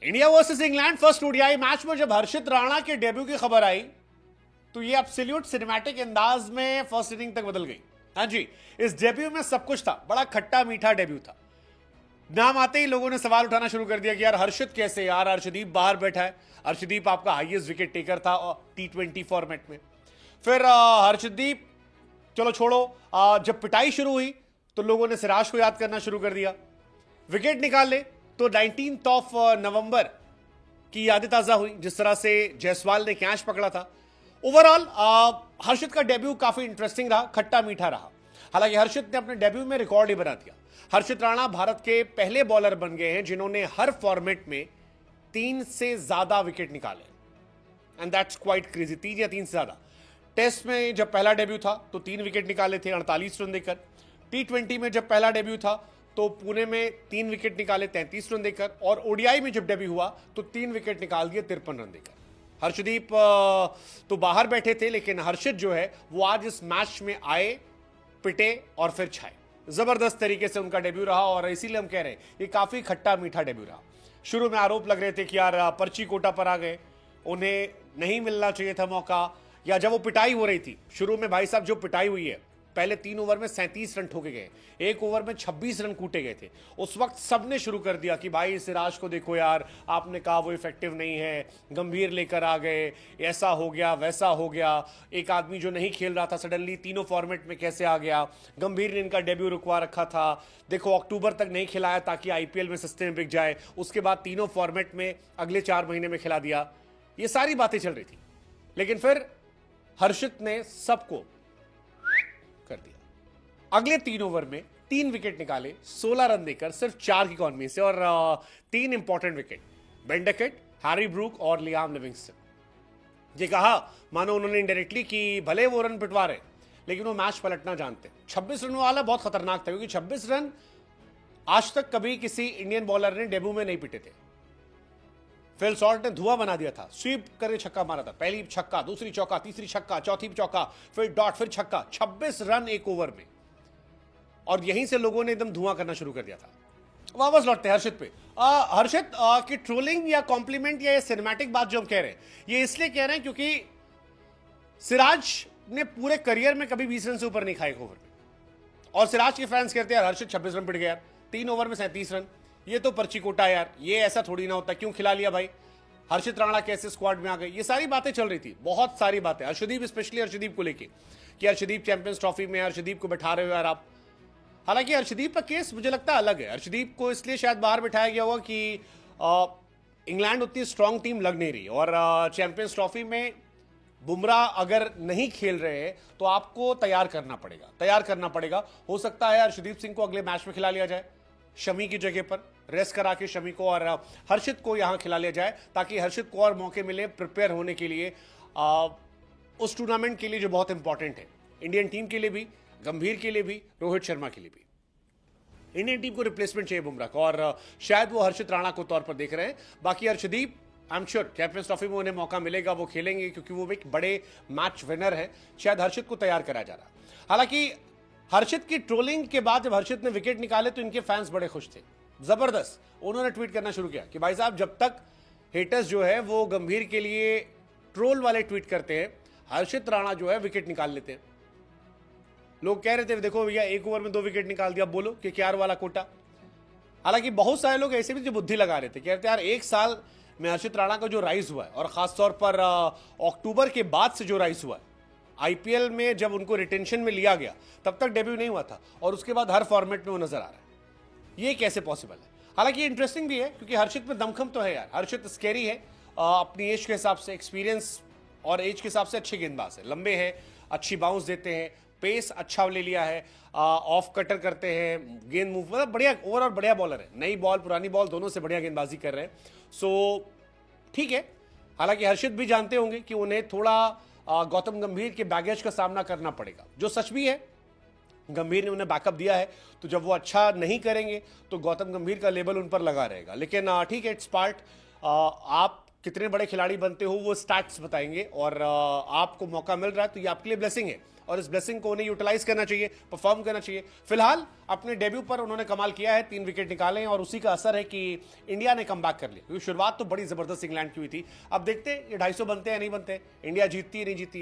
India versus England first ODI match में जब हर्षित राणा के डेब्यू की खबर आई तो ये एब्सोल्यूट सिनेमैटिक अंदाज में फर्स्ट इनिंग तक बदल गई। हाँ जी, इस डेब्यू में सब कुछ था, बड़ा खट्टा मीठा डेब्यू था। नाम आते ही लोगों ने सवाल उठाना शुरू कर दिया कि यार हर्षित कैसे, यार अर्शदीप बाहर बैठा है। अर्शदीप आपका हाईएस्ट विकेट टेकर था T20 फॉर्मेट में। फिर हर्षदीप चलो छोड़ो, जब पिटाई शुरू हुई तो लोगों ने सिराज को याद करना शुरू कर दिया। विकेट निकाल ले तो 19 ऑफ नवंबर की यादें ताजा हुई, जिस तरह से जायसवाल ने कैच पकड़ा था। ओवरऑल हर्षित का डेब्यू काफी इंटरेस्टिंग रहा, खट्टा मीठा रहा। हालांकि हर्षित ने अपने डेब्यू में रिकॉर्ड ही बना दिया। हर्षित राणा भारत के पहले बॉलर बन गए हैं जिन्होंने हर फॉर्मेट में 3 से ज्यादा विकेट निकाले, एंड दैट्स क्वाइट क्रेजी। 3 या 3 से ज्यादा। टेस्ट में जब पहला डेब्यू था तो 3 विकेट निकाले थे 48 रन देकर। T20 में जब पहला डेब्यू था तो पुणे में 3 विकेट निकाले 33 रन देकर, और ओडीआई में जब डेब्यू हुआ तो 3 विकेट निकाल दिए 53 रन देकर। हर्षदीप तो बाहर बैठे थे, लेकिन हर्षित जो है वो आज इस मैच में आए, पिटे और फिर छाए। जबरदस्त तरीके से उनका डेब्यू रहा, और इसीलिए हम कह रहे हैं ये काफी खट्टा मीठा डेब्यू रहा। शुरू में आरोप लग रहे थे कि यार पर्ची कोटा पर आ गए, उन्हें नहीं मिलना चाहिए था मौका, या जब वो पिटाई हो रही थी शुरू में, भाई साहब जो पिटाई हुई है, पहले 3 ओवर में 37 रन ठोके गए, 1 ओवर में 26 रन कूटे गए थे। उस वक्त सबने शुरू कर दिया कि भाई सिराज को देखो यार, आपने कहा वो इफेक्टिव नहीं है, गंभीर लेकर आ गए, ऐसा हो गया वैसा हो गया, एक आदमी जो नहीं खेल रहा था सडनली तीनों फॉर्मेट में कैसे आ गया, गंभीर ने इनका डेब्यू रुकवा रखा था, देखो अक्टूबर तक नहीं खिलाया ताकि आईपीएल में सस्ते में बिक जाए, उसके बाद तीनों फॉर्मेट में अगले 4 महीने में खिला दिया। ये सारी बातें चल रही थी, लेकिन फिर हर्षित ने सबको कर दिया। अगले 3 ओवर में 3 विकेट निकाले 16 रन देकर, सिर्फ 4 की इकॉनमी से, और 3 इंपॉर्टेंट विकेट, बेंडकेट, हैरी ब्रूक और लियाम लिविंगस्टन। ये कहा मानो उन्होंने इंडायरेक्टली कि भले वो रन पिटवा रहे लेकिन वो मैच पलटना जानते। 26 रन वाला बहुत खतरनाक था, क्योंकि 26 रन आज तक कभी किसी इंडियन बॉलर ने डेब्यू में नहीं पिटे थे। फिल सॉल्ट ने धुआं बना दिया था, स्वीप करके छक्का मारा था, पहली छक्का, दूसरी चौका, तीसरी छक्का, चौथी चौका, फिर डॉट, फिर छक्का, 26 रन 1 ओवर में, और यहीं से लोगों ने एकदम धुआं करना शुरू कर दिया था। वापस लौटते हैं हर्षित पे। हर्षित की ट्रोलिंग या कॉम्प्लीमेंट या ये सिनेमैटिक बात जो हम कह रहे हैं, ये इसलिए कह रहे हैं क्योंकि सिराज ने पूरे करियर में कभी 20 रन से ऊपर नहीं खाए 1 ओवर में, और सिराज के फैंस कहते हैं हर्षित 26 रन पिट गया यार, 3 ओवर में 37 रन, ये तो पर्ची कोटा यार, ये ऐसा थोड़ी ना होता, क्यों खिला लिया भाई, हर्षित राणा कैसे स्क्वाड में आ गए। ये सारी बातें चल रही थी, बहुत सारी बातें, अर्शदीप स्पेशली अर्शदीप को लेके कि अर्शदीप चैंपियंस ट्रॉफी में अर्शदीप को बैठा रहे हो यार आप। हालांकि अर्शदीप का केस मुझे लगता है अलग है। अर्शदीप को इसलिए शायद बाहर बिठाया गया होगा कि इंग्लैंड उतनी स्ट्रांग टीम लग नहीं रही, और चैंपियंस ट्रॉफी में बुमराह अगर नहीं खेल रहे हैं तो आपको तैयार करना पड़ेगा। हो सकता है अर्शदीप सिंह को अगले मैच में खिला लिया जाए, शमी की जगह पर रेस्ट करा के शमी को, और हर्षित को यहां खिला लिया जाए, ताकि हर्षित को और मौके मिले प्रिपेयर होने के लिए उस टूर्नामेंट के लिए जो बहुत इंपॉर्टेंट है, इंडियन टीम के लिए भी, गंभीर के लिए भी, रोहित शर्मा के लिए भी। इंडियन टीम को रिप्लेसमेंट चाहिए बुमराह को, और शायद वो हर्षित राणा को तौर पर देख रहे हैं। बाकी Arshdeep I am sure champions trophy में उन्हें मौका मिलेगा, वो खेलेंगे, क्योंकि वो एक बड़े मैच विनर है। शायद हर्षित को तैयार करा जा रहा। हालांकि हर्षित की ट्रोलिंग के बाद जब हर्षित ने विकेट निकाले तो इनके फैंस बड़े खुश थे, जबरदस्त। उन्होंने ट्वीट करना शुरू किया कि भाई साहब जब तक हेटर्स जो है वो गंभीर के लिए ट्रोल वाले ट्वीट करते हैं, हर्षित राणा जो है विकेट निकाल लेते हैं। लोग कह रहे थे देखो भैया 1 ओवर में 2 विकेट निकाल दिया, बोलो कि KR वाला कोटा। हालांकि बहुत सारे लोग ऐसे भी जो बुद्धि लगा रहे थे, कह रहे थे यार 1 साल में हर्षित राणा का जो राइज हुआ है, और खासतौर पर अक्टूबर के बाद से जो राइज हुआ है, आईपीएल में जब उनको रिटेंशन में लिया गया तब तक डेब्यू नहीं हुआ था, और उसके बाद हर फॉर्मेट में वो नजर आ रहा है, ये कैसे पॉसिबल है। हालांकि इंटरेस्टिंग भी है क्योंकि हर्षित में दमखम तो है यार, हर्षित स्कैरी है, अपनी एज के हिसाब से, एक्सपीरियंस और एज के हिसाब से अच्छे गेंदबाज है, लंबे हैं, अच्छी बाउंस देते हैं, पेस अच्छा ले लिया है, ऑफ कटर करते हैं, गेंद मूव, मतलब बढ़िया, ओवरऑल बढ़िया बॉलर है, नई बॉल पुरानी बॉल दोनों से बढ़िया गेंदबाजी कर रहे हैं। सो ठीक है। हालांकि हर्षित भी जानते होंगे कि उन्हें थोड़ा गौतम गंभीर के बैगेज का सामना करना पड़ेगा, जो सच भी है। गंभीर ने उन्हें बैकअप दिया है, तो जब वो अच्छा नहीं करेंगे तो गौतम गंभीर का लेबल उन पर लगा रहेगा, लेकिन ठीक है, इट्स पार्ट। आप कितने बड़े खिलाड़ी बनते हो वो स्टैट्स बताएंगे, और आपको मौका मिल रहा है तो ये आपके लिए ब्लेसिंग है, और इस ब्लेसिंग को उन्हें यूटिलाइज करना चाहिए, परफॉर्म करना चाहिए। फिलहाल अपने डेब्यू पर उन्होंने कमाल किया है, 3 विकेट निकाले, और उसी का असर है कि इंडिया ने कम बैक कर लिया, क्योंकि शुरुआत तो बड़ी जबरदस्त इंग्लैंड की हुई थी। अब देखते हैं ये 250 बनते हैं नहीं बनते, इंडिया जीतती है नहीं जीतती है।